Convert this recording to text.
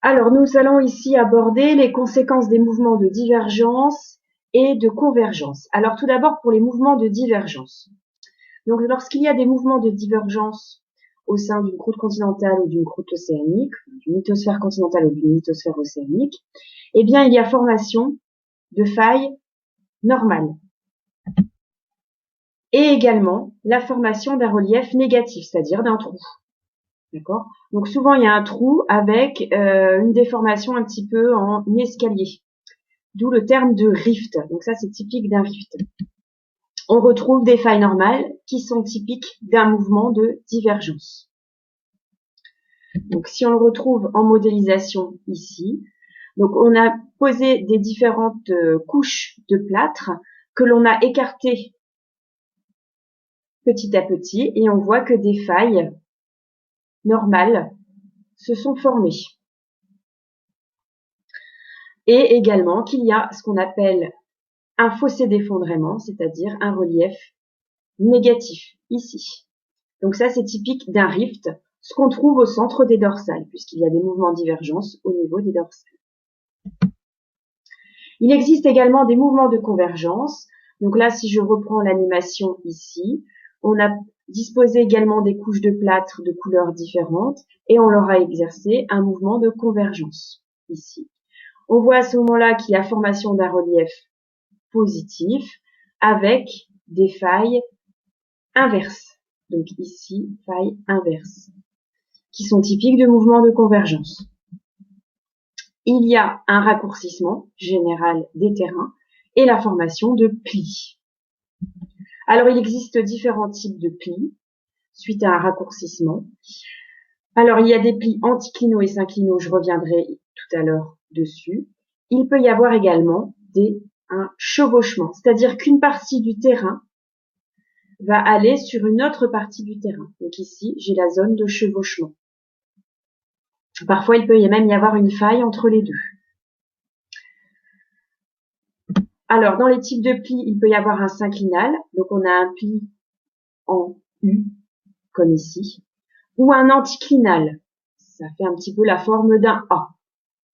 Alors, nous allons ici aborder les conséquences des mouvements de divergence et de convergence. Alors, tout d'abord, pour les mouvements de divergence. Donc, lorsqu'il y a des mouvements de divergence au sein d'une croûte continentale ou d'une croûte océanique, d'une lithosphère continentale ou d'une lithosphère océanique, eh bien, il y a formation de failles normales. Et également, la formation d'un relief négatif, c'est-à-dire d'un trou. D'accord. Donc souvent il y a un trou avec une déformation un petit peu en escalier, d'où le terme de rift. Donc ça c'est typique d'un rift. On retrouve des failles normales qui sont typiques d'un mouvement de divergence. Donc si on le retrouve en modélisation ici, donc on a posé des différentes couches de plâtre que l'on a écartées petit à petit et on voit que des failles normales se sont formées. Et également qu'il y a ce qu'on appelle un fossé d'effondrement, c'est-à-dire un relief négatif, ici. Donc ça, c'est typique d'un rift, ce qu'on trouve au centre des dorsales, puisqu'il y a des mouvements de divergence au niveau des dorsales. Il existe également des mouvements de convergence. Donc là, si je reprends l'animation ici, on a disposé également des couches de plâtre de couleurs différentes et on leur a exercé un mouvement de convergence, ici. On voit à ce moment-là qu'il y a formation d'un relief positif avec des failles inverses. Donc ici, failles inverses, qui sont typiques de mouvements de convergence. Il y a un raccourcissement général des terrains et la formation de plis. Alors il existe différents types de plis suite à un raccourcissement. Alors il y a des plis anticlinaux et synclinaux, je reviendrai tout à l'heure dessus. Il peut y avoir également un chevauchement, c'est-à-dire qu'une partie du terrain va aller sur une autre partie du terrain. Donc ici, j'ai la zone de chevauchement. Parfois, il peut même y avoir une faille entre les deux. Alors, dans les types de plis, il peut y avoir un synclinal. Donc, on a un pli en U, comme ici, ou un anticlinal. Ça fait un petit peu la forme d'un A.